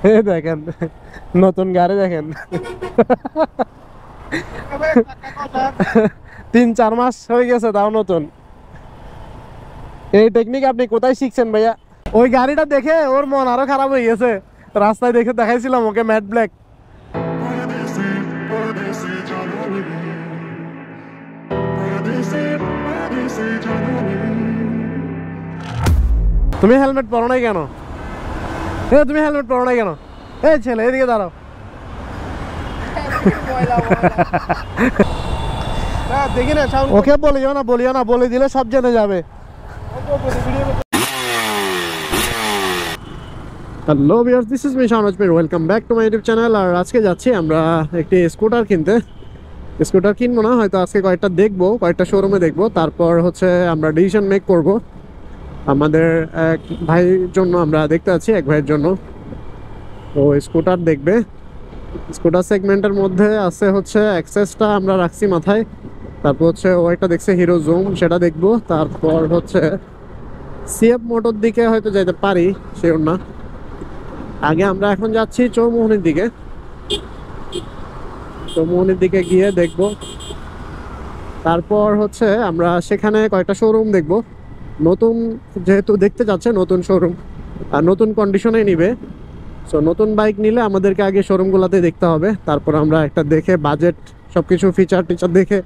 এই দেখেন নতুন গাড়ি দেখেন 3-4 মাস হয়ে গেছে তাও নতুন। এই টেকনিক আপনি কোথায় শিখছেন ভাইয়া? ওই গাড়িটা দেখে ওর মন আরো খারাপ হয়ে গেছে। রাস্তায় দেখে দেখাইছিলাম ওকে ম্যাট ব্ল্যাক। তুমি হেলমেট পরো নাই কেন? তুমি হেলমেট পরো নাই কেন? এই ছেলে এদিকে দাঁড়াও। দেখি না ওকে বলিও না, বলিও না, বলে দিলে সব জেনে যাবে। Hello viewers, this is me Shawon Azmer, welcome back to my YouTube channel. আর আজকে যাচ্ছি আমরা একটি স্কুটার কিনতে। স্কুটার কিনবো না, হয়তো আজকে কয়েকটা দেখবো, কয়েকটা শোরুমে দেখবো, তারপর হচ্ছে আমরা ডিসিশন মেক করব। আমাদের এক ভাইয়ের জন্য আমরা দেখতে আছি, এক ভাইয়ের জন্য ও স্কুটার দেখবে। স্কুটার সেগমেন্টের মধ্যে আছে হচ্ছে অ্যাক্সেসটা আমরা রাখছি মাথায়, তারপর হচ্ছে ও একটা দেখছে হিরো জুম, সেটা দেখবো। তারপর হচ্ছে সিএফ মোটর দিকে হয়তো যেতে পারি, শিওর না। আগে আমরা এখন যাচ্ছি চৌমোহনীর দিকে, চৌমোহনীর দিকে গিয়ে দেখবো। তারপর হচ্ছে আমরা সেখানে কয়েকটা শোরুম দেখবো। নতুন যেহেতু দেখতে যাচ্ছে, নতুন শোরুম আর নতুন কন্ডিশনে নিবে। সো নতুন বাইক নিলে আমাদেরকে আগে শোরুমগুলোতে দেখতে হবে, তারপর আমরা একটা দেখে বাজেট সবকিছু ফিচার টিচার দেখে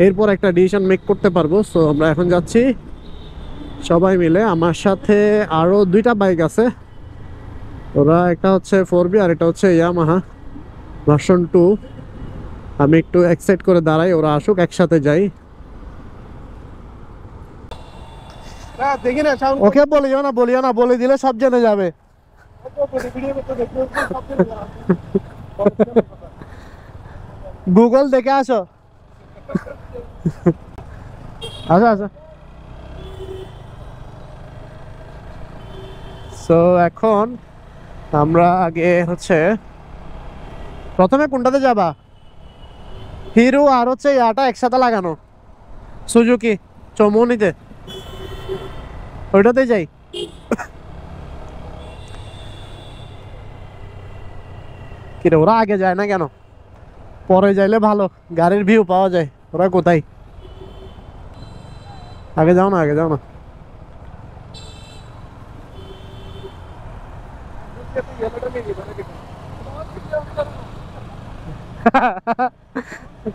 এরপর একটা ডিসিশন মেক করতে পারবো। সো আমরা এখন যাচ্ছি সবাই মিলে। আমার সাথে আরো দুইটা বাইক আছে, ওরা একটা হচ্ছে 4B আর এটা হচ্ছে ইয়ামাহা ভার্সন 2। আমি একটু এক্সাইট করে দাঁড়াই, ওরা আসুক একসাথে যাই। দেখি না ওকে বলিও না, বলিও না, বলে দিলে সব জেনে যাবে। গুগল দেখে আসো। আচ্ছা আচ্ছা। সো এখন আমরা আগে হচ্ছে প্রথমে কোনটাতে যাবা? হিরো আর হচ্ছে ইয়াটা একসাথে লাগানো সুজুকি চৌমুহনীতে, ওইটাতে যাই। কিরে ওরা আগে যায় না কেন? পরে যাইলে ভালো, গাড়ির ভিউ পাওয়া যায়। ওরা কোথায়? আগে যাও না, আগে যাও না।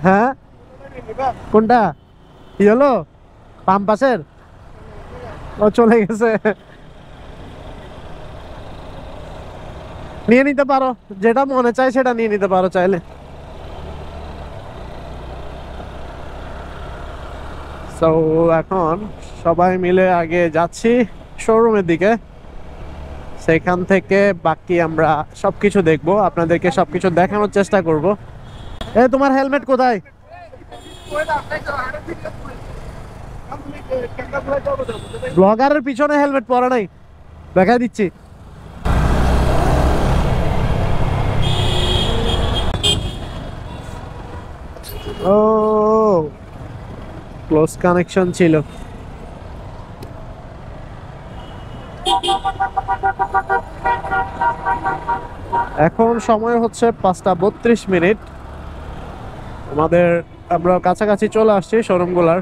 হ্যাঁ কোনটা? কি হলো? পাম্পাসের ও চলে গেছে। নিয়ে নিতে পারো, যেটা মনে চায় সেটা নিয়ে নিতে পারো চাইলে। সো এখন সবাই মিলে আগে যাচ্ছি শোরুমের দিকে, সেখান থেকে বাকি আমরা সবকিছু দেখবো, আপনাদেরকে সবকিছু দেখানোর চেষ্টা করব। এ তোমার হেলমেট কোথায়? ব্লগারের পিছনে হেলমেট পরা নাই, দেখাই দিচ্ছি। ও ক্লোজ কানেকশন ছিল। এখন সময় হচ্ছে 5টা 32 মিনিট। আমরা কাছাকাছি চলে আসছি শোরুমগুলার।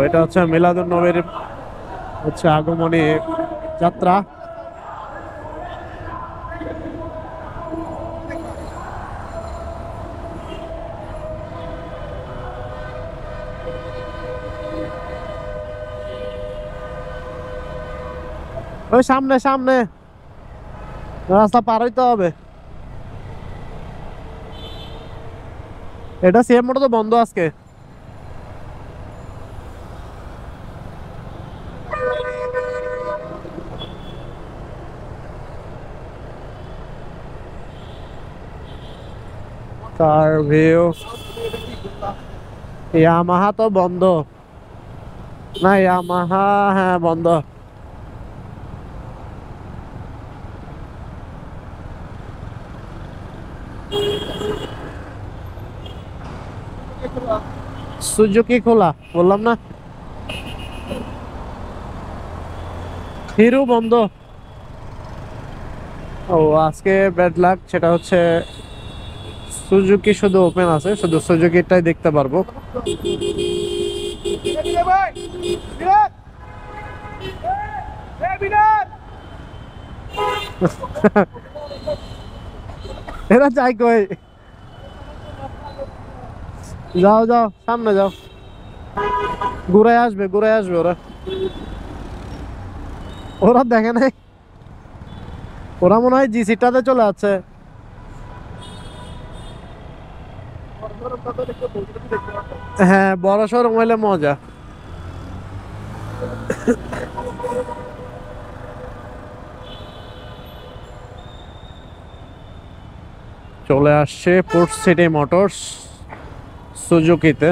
এটা হচ্ছে মিলাদুন নবীর হচ্ছে আগমনী যাত্রা। ওই সামনে সামনে রাস্তা পার হইতে হবে। এটা সিএম মোটর তো বন্ধ আজকে। কার ভিউ ইয়ামাহা তো বন্ধ না, ইয়ামাহা হ্যাঁ বন্ধ। সুজুকি খোলা, বললাম না। হিরো বন্ধ। ও আজকে ব্যাড লাক, সেটা হচ্ছে সুজুকি শুধু ওপেন আছে, শুধু সুজুকিটাই দেখতে পারবো। এরা যাই কই, যাও যাও সামনে যাও, ঘুরে আসবে ওরা। ওরা দেখে নাই, ওরা মনে হয় জিসিটাতে চলে যাচ্ছে। হ্যাঁ বড় শোরুম হইলে মজা। চলে আসছে পোর্ট সিটি মোটরস সুজুকিতে।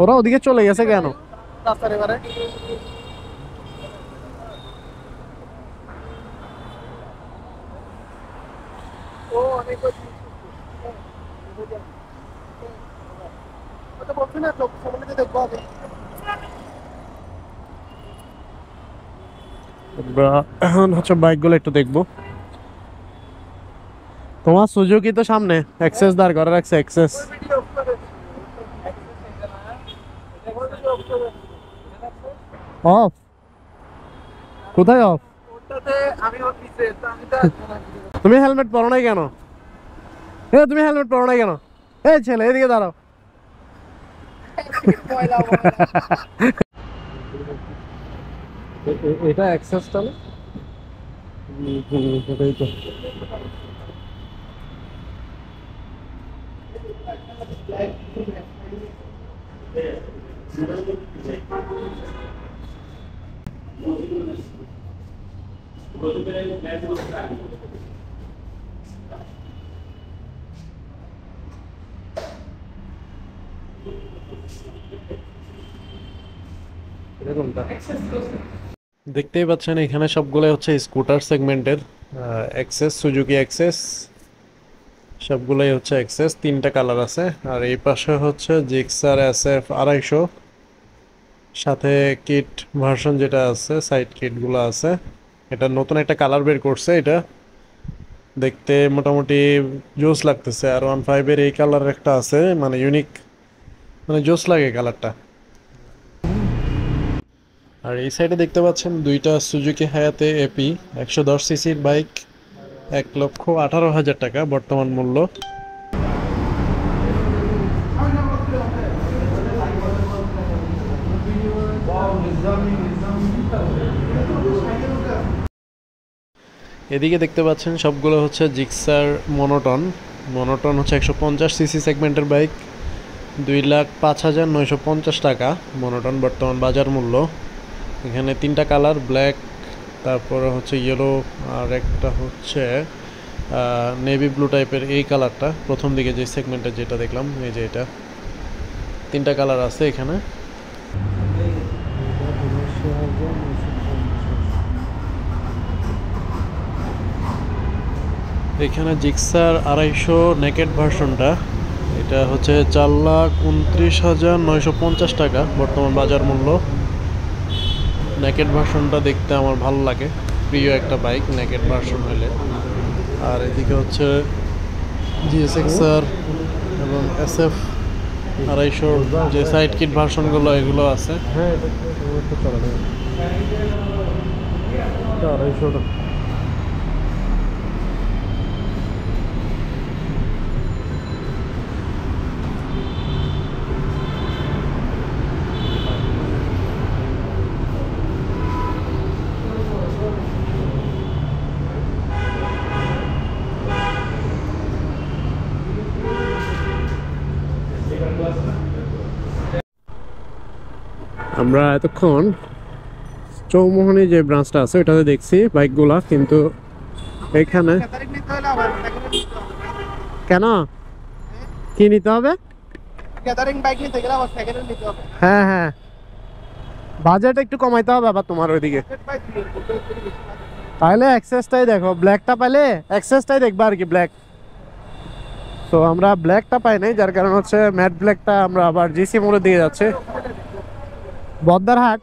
ওরা ওদিকে চলে গেছে কেন? আমরা এখন হচ্ছে বাইকগুলো একটু দেখবো। তোমার সুজুকি তো সামনে এক্সেস দাঁড় করে রাখছে, এক্সেস অফ। কোথায় অফ? তুমি হেলমেট পরো নাই কেন? তুমি হেলমেট পরো নাই কেন? এই ছেলে এদিকে দাঁড়াও। এটা অ্যাক্সেসটা না? এটাই তো। দেখতেই পাচ্ছেন এখানে সবগুলো হচ্ছে স্কুটার সেগমেন্টের এক্সেস, সুজুকি এক্সেস সবগুলোই হচ্ছে এক্সেস। তিনটা কালার আছে। আর এই পাশে হচ্ছে জিক্সার SF 250, সাথে কিট ভার্সন যেটা আছে, সাইড কিটগুলো আছে। এটা নতুন একটা কালার বের করছে, এটা দেখতে মোটামুটি জোস লাগতেছে। আর 15 এই কালার একটা আছে, মানে ইউনিক, মানে জোস লাগে কালারটা। আর এই সাইডে দেখতে পাচ্ছেন দুইটা সুজুকি হায়াতে এপি 110 সিসির বাইক, 1,18,000 টাকা বর্তমান মূল্য। এদিকে দেখতে পাচ্ছেন সবগুলো হচ্ছে জিক্সার মনোটন। মনোটন হচ্ছে 150 সিসি সেগমেন্টের বাইক, 2,05,950 টাকা মনোটন বর্তমান বাজার মূল্য। এখানে তিনটা কালার, ব্ল্যাক, তারপরে হচ্ছে ইয়েলো, আর একটা হচ্ছে নেভি ব্লু টাইপের এই কালারটা। প্রথম দিকে যে সেগমেন্টে যেটা দেখলাম, এই যে এটা, তিনটা কালার আছে এখানে। এখানে জিক্সার 250 নেকেড ভার্সনটা, এটা হচ্ছে 4,29,950 টাকা বর্তমান বাজার মূল্য। নেকেড ভার্সনটা দেখতে আমার ভালো লাগে, প্রিয় একটা বাইক নেকেড ভার্সন হলে। আর এদিকে হচ্ছে GSXR এবং SF 250 যে সাইড কিট ভার্সনগুলো, এগুলো আছে। হ্যাঁ এটা 250 টাকা। আমরা এতক্ষণ চৌমোহনী যে ব্রাঞ্চটা আছে ওটাতে দেখছি বাইকগুলা, কিন্তু এখানে কেন কি নিতে হবে? হ্যাঁ হ্যাঁ, বাজেট একটু কমাইতে হবে আবার তোমার ওইদিকে। তাহলে এক্সেসটাই দেখো, ব্ল্যাকটা পাইলে এক্সেসটাই দেখবা আর কি, ব্ল্যাক। তো আমরা ব্ল্যাকটা পাই নাই, যার কারণ হচ্ছে ম্যাট ব্ল্যাকটা আমরা আবার জিসি মোড়ের দিকে যাচ্ছে, বদ্দারহাট।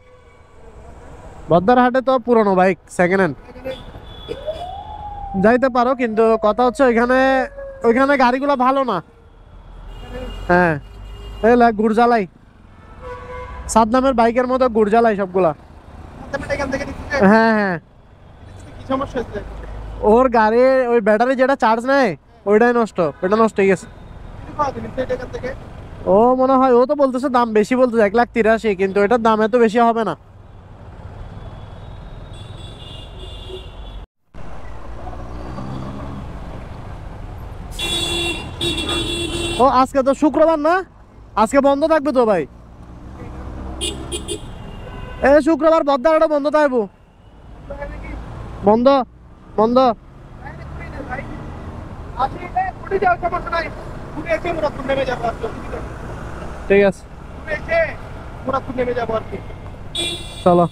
বদ্দারহাটে তো পুরনো বাইক সেকেন্ড হ্যান্ড যাইতে পারো, কিন্তু কথা হচ্ছে ওইখানে ওইখানে গাড়িগুলো ভালো না। হ্যাঁ, এলা গুড় জ্বালাই, সাদনামের বাইকের মতো গুড় জ্বালাই সবগুলা। হ্যাঁ হ্যাঁ, ওর গাড়ি ওই ব্যাটারি যেটা চার্জ নেয় ওইটাই নষ্ট, ওইটা নষ্ট হয়ে গেছে। ও মনে হয়, ও তো বলতেছে দাম বেশি, বলতেছে 1,83,000, কিন্তু এটার দাম এত বেশি হবে না। ও আজকে তো শুক্রবার না, আজকে বন্ধ থাকবে তো ভাই। এ শুক্রবার বদ্দারহাটে বন্ধ থাকবো, বন্ধ বন্ধ। ঠিক আছে, চলো।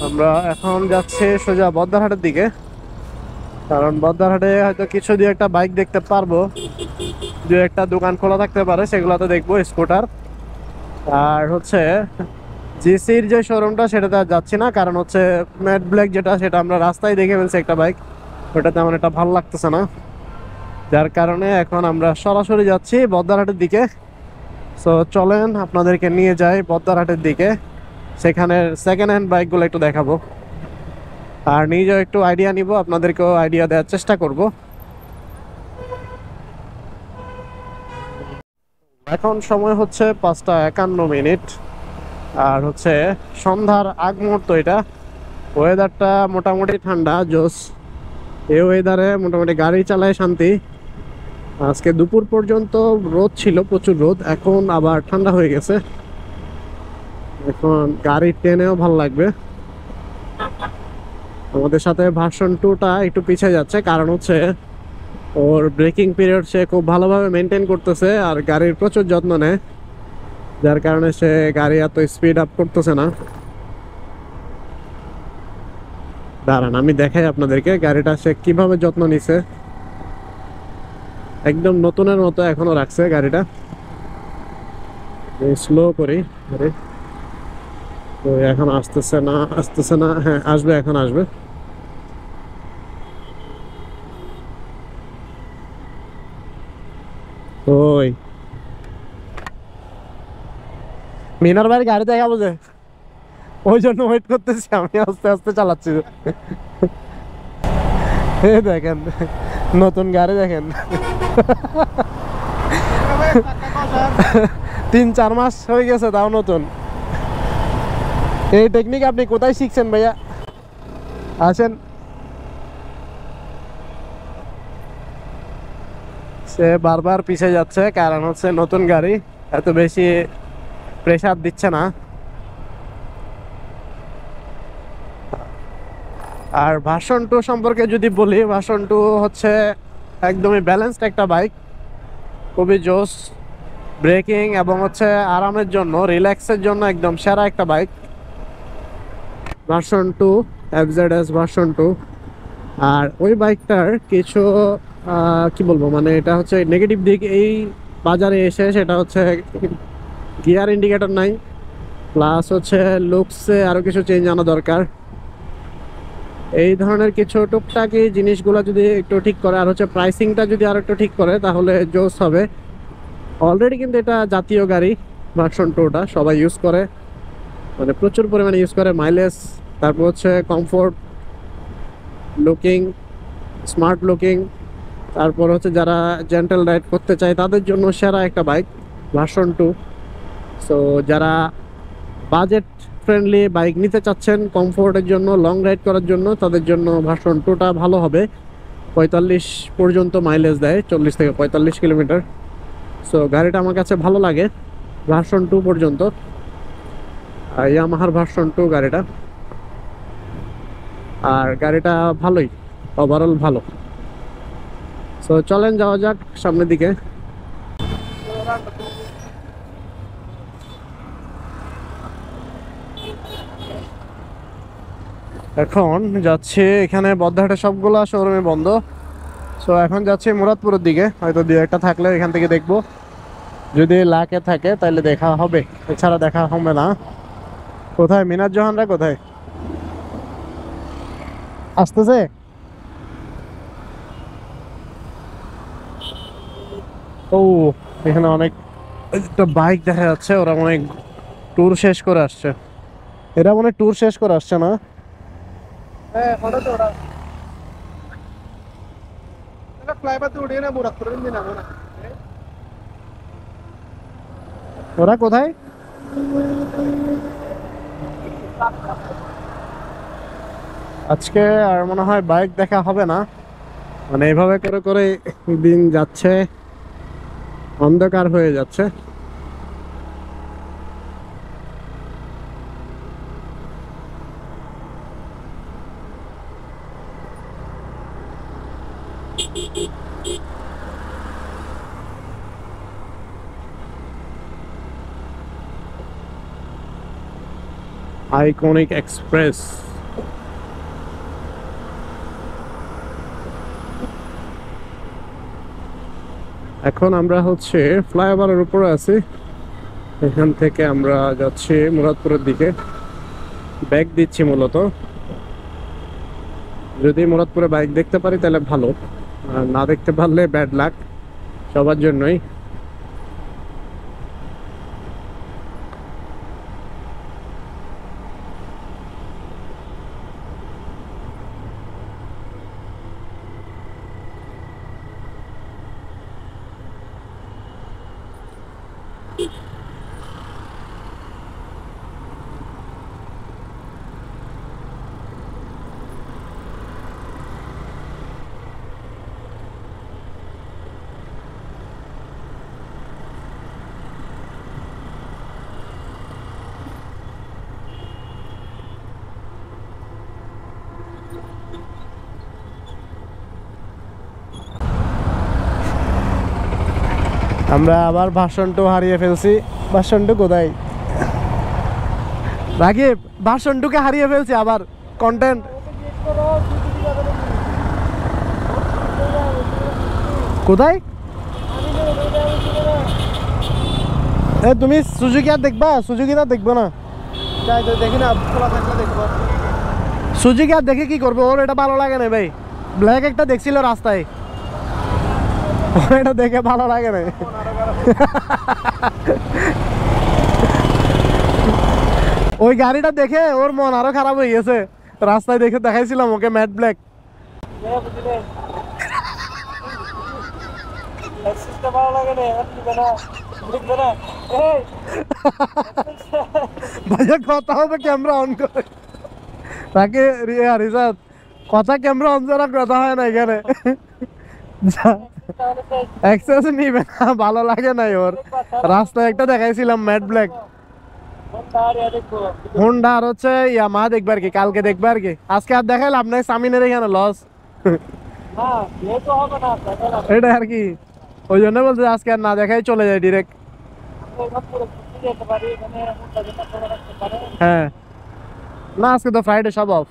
আমরা এখন যাচ্ছি সোজা বদ্দারহাটের দিকে, কারণ বদ্দারহাটে হয়তো কিছু দিয়ে একটা বাইক দেখতে পারবো, দু একটা দোকান খোলা থাকতে পারে, সেগুলো তো দেখবো, স্কুটার। আর হচ্ছে জিসির যে শোরুমটা সেটাতে আর যাচ্ছি না, কারণ হচ্ছে ম্যাট ব্ল্যাক যেটা, সেটা আমরা রাস্তায় দেখে ফেলছি একটা বাইক, ওটা তেমন একটা ভালো লাগতেছে না, যার কারণে এখন আমরা সরাসরি যাচ্ছি বদ্দারহাটের দিকে। সো চলেন আপনাদেরকে নিয়ে যাই বদ্দারহাটের দিকে, সেখানে সেকেন্ড হ্যান্ড বাইকগুলো একটু দেখাবো, আর নিজেও একটু আইডিয়া নিব, আপনাদেরকেও আইডিয়া দেওয়ার চেষ্টা করব। এখন সময় হচ্ছে 5টা 51 মিনিট, আর হচ্ছে সন্ধ্যার আগ মুহূর্ত এটা। ওয়েদারটা মোটামুটি ঠান্ডা, জোস। এই ওয়েদারে মোটামুটি গাড়ি চালায় শান্তি। আজকে দুপুর পর্যন্ত রোদ ছিল, প্রচুর রোদ, এখন আবার ঠান্ডা হয়ে গেছে, এখন গাড়ি টেনেও ভালো লাগবে। আমাদের সাথে ভার্সন 2টা একটু পিছিয়ে যাচ্ছে, কারণ হচ্ছে ওর ব্রেকিং পিরিয়ড সে খুব ভালোভাবে মেনটেন করতেছে, আর গাড়ির প্রচুর যত্ন নেয়, যার কারণে সে গাড়ি এত স্পিড আপ করতেছে না। দাঁড়ান আমি দেখাই আপনাদেরকে গাড়িটা সে কিভাবে যত্ন নিছে, একদম নতুনের মতো এখনো রাখছে গাড়িটা। স্লো করি গাড়ি, তো এখন আসতেছে না, আসতেছে না, হ্যাঁ আসবে, এখন আসবে। ওই মিনার ভাইয়ের গাড়ি দেখাবো যে, ওই জন্য ওয়েট করতেছি আমি, আস্তে আস্তে চালাচ্ছি। এই দেখেন নতুন গাড়ি, দেখেন 3-4 মাস হয়ে গেছে তাও নতুন। এই টেকনিক আপনি কোথায় শিখছেন ভাইয়া? আসেন। সে বারবার পিছিয়ে যাচ্ছে, কারণ হচ্ছে নতুন গাড়ি এত বেশি প্রেসার দিচ্ছে না। আর ভার্সন 2 সম্পর্কে যদি বলি, ভার্সন 2 হচ্ছে একদমই ব্যালেন্সড একটা বাইক, খুবই জোস। ব্রেকিং এবং হচ্ছে আরামের জন্য, রিল্যাক্সের জন্য একদম সেরা একটা বাইক ভার্সন 2, FZS ভার্সন 2। আর ওই বাইকটার কিছু কি বলবো, মানে এটা হচ্ছে নেগেটিভ দিক এই বাজারে এসে, সেটা হচ্ছে গিয়ার ইন্ডিকেটর নাই, প্লাস হচ্ছে লুকসে আরও কিছু চেঞ্জ আনা দরকার। এই ধরনের কিছু টুকটাকি জিনিসগুলো যদি একটু ঠিক করে, আর হচ্ছে প্রাইসিংটা যদি আর একটু ঠিক করে, তাহলে জোস হবে। অলরেডি কিন্তু এটা জাতীয় গাড়ি, ভার্সন 2টা সবাই ইউজ করে, মানে প্রচুর পরিমাণে ইউজ করে। মাইলেজ, তারপর হচ্ছে কমফোর্ট, লুকিং, স্মার্ট লুকিং, তারপর হচ্ছে যারা জেন্টাল রাইড করতে চায় তাদের জন্য সেরা একটা বাইক ভার্সন 2। সো যারা বাজেট ফ্রেন্ডলি বাইক নিতে চাচ্ছেন কমফোর্টের জন্য, লং রাইড করার জন্য, তাদের জন্য ভার্সন 2টা ভালো হবে। 45 পর্যন্ত মাইলেজ দেয়, 40 থেকে 45 কিলোমিটার। সো গাড়িটা আমার কাছে ভালো লাগে ভার্সন 2 পর্যন্ত। ইয়ামাহার ভার্সন 2 গাড়িটা, আর গাড়িটা ভালোই, ওভারঅল ভালো। সো চলেন যাওয়া যাক সামনের দিকে। এখন যাচ্ছি, এখানে বদ্দারহাটে সবগুলা শোরুমে বন্ধ। সো এখন যাচ্ছি মুরাদপুরের দিকে, হয়তো দু একটা থাকলে এখান থেকে দেখবো। যদি লাকে থাকে তাহলে দেখা হবে, এছাড়া দেখা হবে না। কোথায় মিনার জাহানরা, কোথায় আসতেছে? ও এখানে অনেক একটা বাইক দেখা যাচ্ছে, ওরা অনেক ট্যুর শেষ করে আসছে। এরা মনে ট্যুর শেষ করে আসছে না? ওরা কোথায়? আজকে আর মনে হয় বাইক দেখা হবে না, মানে এভাবে করে করে দিন যাচ্ছে, অন্ধকার হয়ে যাচ্ছে। Iconic express. এখন আমরা হচ্ছে ফ্লাইওভারের উপরে আছি, এখান থেকে আমরা যাচ্ছি মুরাদপুরের দিকে, ব্যাগ দিচ্ছি মূলত। যদি মুরাদপুরে বাইক দেখতে পারি তাহলে ভালো, আর না দেখতে পারলে ব্যাড লাক সবার জন্যই। আমরা আবার ভাষণটু হারিয়ে ফেলছি। ভাষণটু কোথায় রাকিব? ভাষণটুকে হারিয়ে ফেলছি আবার। কন্টেন্ট কোথায়? এ তুমি সুজুকি আর দেখবা? সুজুকি না দেখবো না, দেখি না, খোলা থাকলে দেখবো। সুজুকি আর দেখে কি করবো? ওর এটা ভালো লাগে না ভাই। ব্ল্যাক একটা দেখছিল রাস্তায়, ওর এটা দেখে ভালো লাগে না। ওই গাড়িটা দেখে ওর মন আরো খারাপ হয়ে গেছে। রাস্তায় দেখে দেখাইছিলাম ওকে ম্যাট ব্ল্যাক। ভাইয়া কথা হবে ক্যামেরা অন করে তাকে। রিসাদ কথা ক্যামেরা অন ছাড়া কথা হয় না এখানে। এক্সেস নিবে না, ভালো লাগে নাই ওর। রাস্তায় একটা দেখাইছিলাম ম্যাট ব্ল্যাক হোন্ডা, আর হচ্ছে ইয়ামা দেখবে আর কি, কালকে দেখবে আর কি। আজকে আর দেখাইলাম আপনার সামিনের এখানে লস। এটা আর কি, ওই জন্য বলছে আজকে আর না দেখাই চলে যায় ডিরেক্ট। হ্যাঁ না, আজকে তো ফ্রাইডে, সব অফ।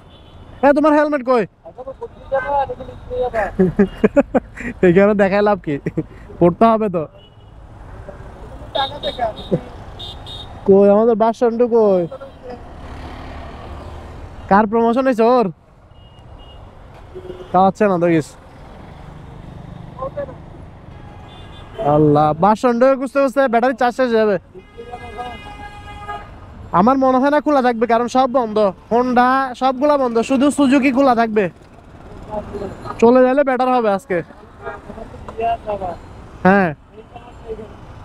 হ্যাঁ তোমার হেলমেট কই? এখানে দেখাই লাভ কি, পড়তে হবে তো। কই আমাদের বাস স্ট্যান্ড কই? কার প্রমোশন হয়েছে ওর? খাওয়াচ্ছে না তো কিছু। আল্লাহ, বাস স্ট্যান্ড খুঁজতে খুঁজতে ব্যাটারি চার্জ শেষ হয়ে যাবে। আমার মনে হয় না খোলা থাকবে, কারণ সব বন্ধ। হোন্ডা সবগুলা বন্ধ, শুধু সুজুকি খোলা থাকবে। চলে গেলে বেটার হবে আজকে। হ্যাঁ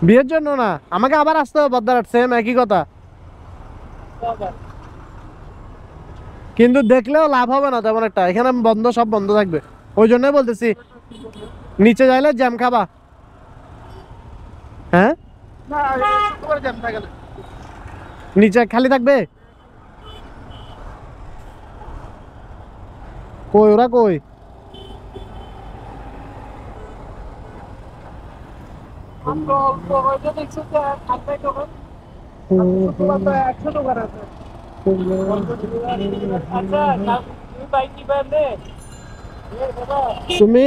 বিয়ের জন্য না, আমাকে আবার আসতে হবে বদ্দারহাট, সেম একই কথা। কিন্তু দেখলেও লাভ হবে না তেমন একটা, এখানে বন্ধ, সব বন্ধ থাকবে। ওই জন্যই বলতেছি নিচে যাইলে জ্যাম খাবা। হ্যাঁ নিচে খালি থাকবে। কই ওরা কই? তুমি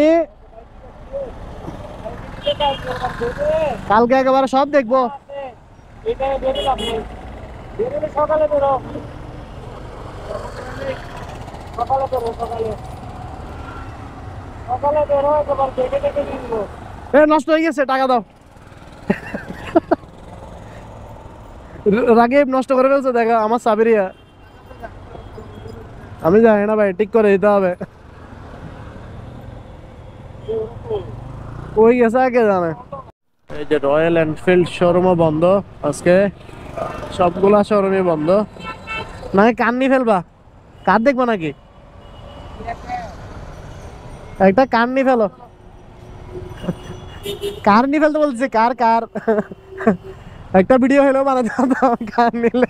কালকে একেবারে সব দেখবো। সকালে বেরো, সকালে বেরো, সকালে বেরো, একেবারে দেখে দেখে কিনবো। এ নষ্ট হয়ে গেছে, টাকা দাও। রাগিব নষ্ট করে ফেলছে, দেখো আমার সাবিরিয়া। আমি জানি না ভাই, ঠিক করে দিতে হবে। ওই গেছে আগে জানে। এই যে রয়্যাল এনফিল্ড শোরুমও বন্ধ আজকে, সবগুলা শোরুমই বন্ধ। না কার নিয়ে ফেলবা, কার দেখবো নাকি? একটা কার নিয়ে ফেলো। কার নিয়ে ফেলতে বলছে, কার কার একটা ভিডিও হলো বানাতে পারতাম কার নিলে।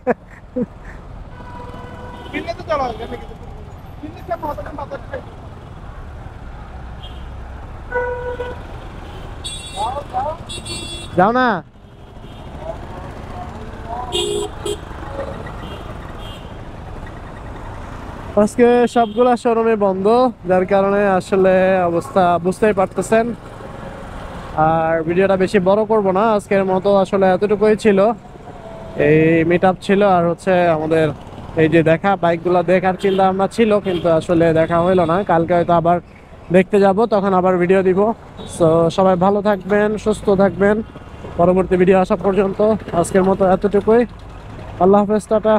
যাও না। আজকে সবগুলা শোরুমে বন্ধ, যার কারণে আসলে অবস্থা বুঝতেই পারতেছেন। আর ভিডিওটা বেশি বড় করব না, আজকের মতো আসলে এতটুকুই ছিল। এই মিট আপ ছিল, আর হচ্ছে আমাদের এই যে দেখা বাইকগুলো দেখার চিন্তা ভাবনা ছিল, কিন্তু আসলে দেখা হইলো না। কালকে হয়তো আবার দেখতে যাব, তখন আবার ভিডিও দিব। সো সবাই ভালো থাকবেন, সুস্থ থাকবেন, পরবর্তী ভিডিও আসা পর্যন্ত আজকের মতো এতটুকুই। আল্লাহ হাফেজ, টাটা।